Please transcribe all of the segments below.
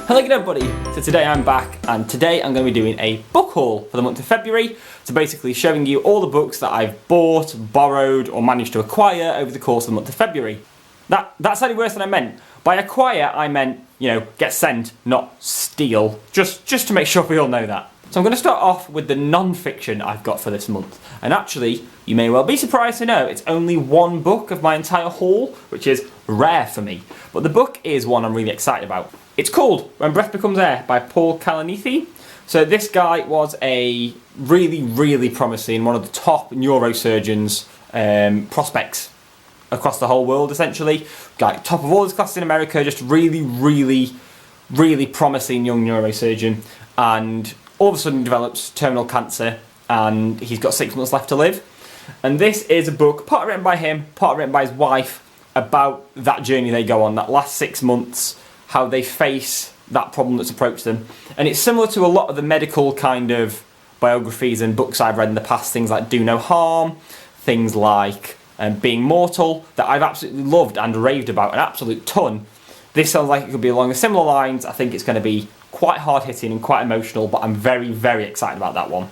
Hello again everybody, so today I'm back and today I'm going to be doing a book haul for the month of February. So basically showing you all the books that I've bought, borrowed or managed to acquire over the course of the month of February. That sounded worse than I meant. By acquire I meant, get sent, not steal, just to make sure we all know that. So I'm going to start off with the non-fiction I've got for this month. And actually, you may well be surprised to know it's only one book of my entire haul, which is rare for me. But the book is one I'm really excited about. It's called When Breath Becomes Air by Paul Kalanithi. So this guy was a really promising, one of the top neurosurgeons prospects across the whole world essentially. Like top of all his classes in America, just really promising young neurosurgeon. And all of a sudden develops terminal cancer and he's got 6 months left to live. And this is a book, part written by him, part written by his wife, about that journey they go on, that last 6 months, how they face that problem that's approached them. And it's similar to a lot of the medical kind of biographies and books I've read in the past, things like Do No Harm, things like Being Mortal, that I've absolutely loved and raved about an absolute ton. This sounds like it could be along the similar lines. I think it's going to be quite hard-hitting and quite emotional, but I'm very excited about that one.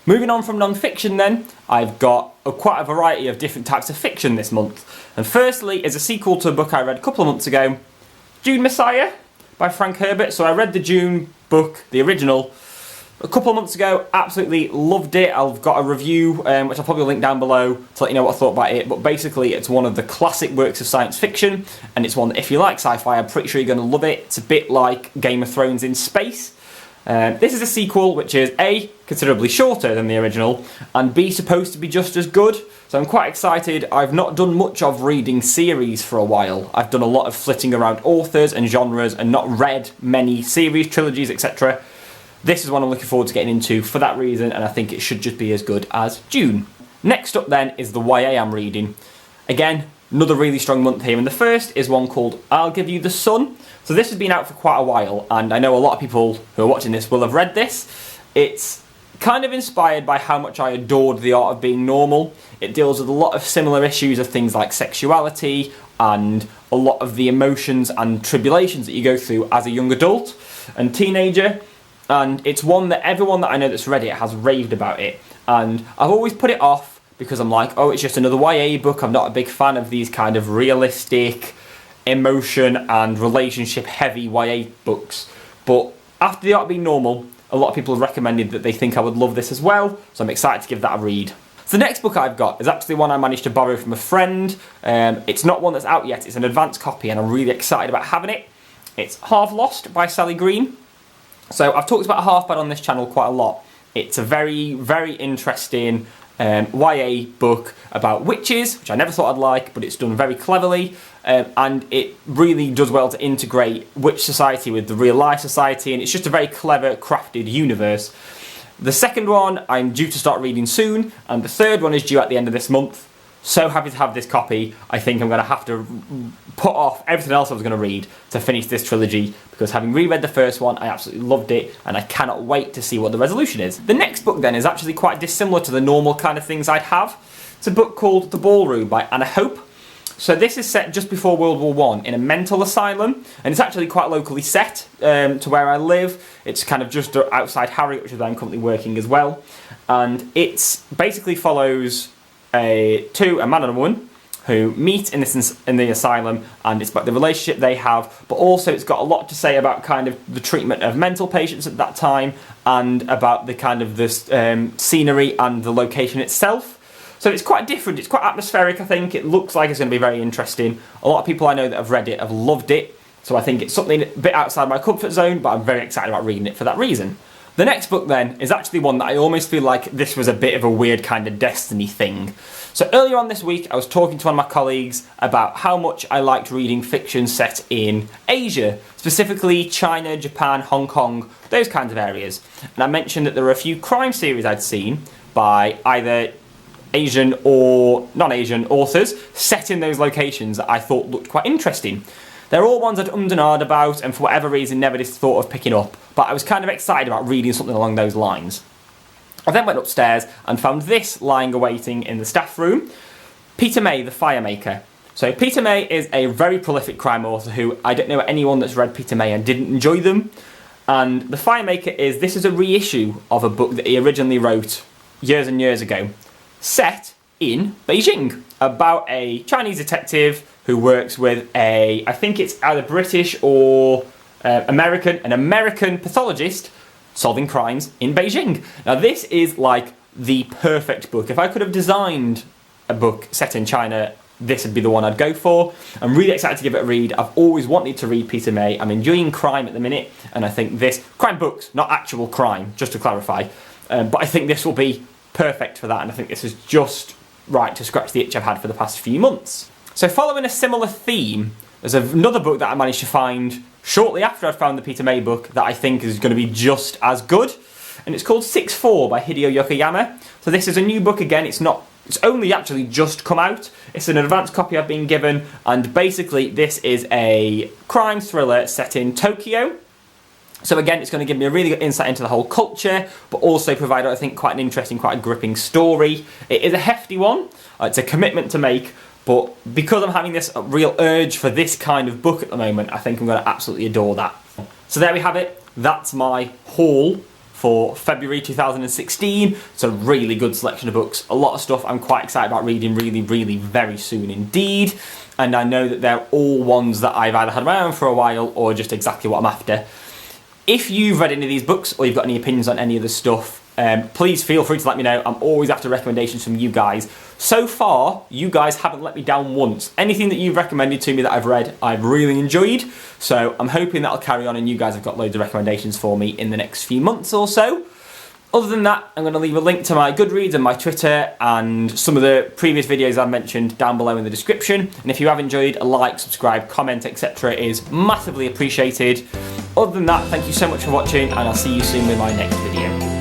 Moving on from non-fiction then, I've got quite a variety of different types of fiction this month. And firstly is a sequel to a book I read a couple of months ago, Dune Messiah by Frank Herbert. So I read the Dune book, the original, a couple of months ago, absolutely loved it. I've got a review, which I'll probably link down below to let you know what I thought about it, but basically it's one of the classic works of science fiction, and it's one that if you like sci-fi, I'm pretty sure you're going to love it. It's a bit like Game of Thrones in space. This is a sequel which is A, considerably shorter than the original, and B, supposed to be just as good, so I'm quite excited. I've not done much of reading series for a while. I've done a lot of flitting around authors and genres and not read many series, trilogies, etc. This is one I'm looking forward to getting into for that reason, and I think it should just be as good as Dune. Next up then is the YA I'm reading. Again, another really strong month here, and the first is one called I'll Give You the Sun. So this has been out for quite a while, and I know a lot of people who are watching this will have read this. It's kind of inspired by how much I adored The Art of Being Normal. It deals with a lot of similar issues of things like sexuality and a lot of the emotions and tribulations that you go through as a young adult and teenager. And it's one that everyone that I know that's read it has raved about it. And I've always put it off because I'm like, oh, it's just another YA book. I'm not a big fan of these kind of realistic, emotion and relationship heavy YA books. But after The Art of Being Normal, a lot of people have recommended that they think I would love this as well. So I'm excited to give that a read. So the next book I've got is actually one I managed to borrow from a friend. It's not one that's out yet. It's an advanced copy and I'm really excited about having it. It's Half Lost by Sally Green. So I've talked about Half Bad on this channel quite a lot. It's a very interesting YA book about witches, which I never thought I'd like, but it's done very cleverly, and it really does well to integrate witch society with the real life society, and it's just a very clever, crafted universe. The second one I'm due to start reading soon, and the third one is due at the end of this month. So happy to have this copy. I think I'm going to have to put off everything else I was going to read to finish this trilogy, because having reread the first one, I absolutely loved it, and I cannot wait to see what the resolution is. The next book then is actually quite dissimilar to the normal kind of things I'd have. It's a book called The Ballroom by Anna Hope. So this is set just before World War I in a mental asylum, and it's actually quite locally set to where I live. It's kind of just outside Harrogate, which is where I'm currently working as well. And it basically follows a man and a woman who meet in the asylum, and it's about the relationship they have, but also it's got a lot to say about kind of the treatment of mental patients at that time, and about the kind of this scenery and the location itself. So it's quite different, it's quite atmospheric. I think it looks like it's going to be very interesting. A lot of people I know that have read it have loved it, so I think it's something a bit outside my comfort zone, but I'm very excited about reading it for that reason. The next book then is actually one that I almost feel like this was a bit of a weird kind of destiny thing. So earlier on this week I was talking to one of my colleagues about how much I liked reading fiction set in Asia, specifically China, Japan, Hong Kong, those kinds of areas. And I mentioned that there were a few crime series I'd seen by either Asian or non-Asian authors set in those locations that I thought looked quite interesting. They're all ones I'd ummed and ahed about, and for whatever reason never just thought of picking up, but I was kind of excited about reading something along those lines. I then went upstairs and found this lying awaiting in the staff room. Peter May, the Firemaker. So Peter May is a very prolific crime author who I don't know anyone that's read Peter May and didn't enjoy them. And The Firemaker this is a reissue of a book that he originally wrote years and years ago, set in Beijing, about a Chinese detective who works with I think it's either British or an American pathologist solving crimes in Beijing. Now this is like the perfect book. If I could have designed a book set in China, this would be the one I'd go for. I'm really excited to give it a read. I've always wanted to read Peter May. I'm enjoying crime at the minute, and I think crime books, not actual crime, just to clarify, but I think this will be perfect for that, and I think this is just right to scratch the itch I've had for the past few months. So following a similar theme, there's another book that I managed to find shortly after I'd found the Peter May book that I think is going to be just as good, and it's called 6-4 by Hideo Yokoyama. So this is a new book again. It's only actually just come out. It's an advanced copy I've been given, and basically this is a crime thriller set in Tokyo. So again, it's going to give me a really good insight into the whole culture, but also provide, I think, quite an interesting, quite a gripping story. It is a hefty one. It's a commitment to make, but because I'm having this real urge for this kind of book at the moment, I think I'm going to absolutely adore that. So there we have it. That's my haul for February 2016. It's a really good selection of books. A lot of stuff I'm quite excited about reading really very soon indeed. And I know that they're all ones that I've either had around for a while or just exactly what I'm after. If you've read any of these books or you've got any opinions on any of the stuff, please feel free to let me know. I'm always after recommendations from you guys. So far, you guys haven't let me down once. Anything that you've recommended to me that I've read, I've really enjoyed. So I'm hoping that'll carry on and you guys have got loads of recommendations for me in the next few months or so. Other than that, I'm going to leave a link to my Goodreads and my Twitter and some of the previous videos I've mentioned down below in the description. And if you have enjoyed, a like, subscribe, comment, etc. is massively appreciated. Other than that, thank you so much for watching, and I'll see you soon with my next video.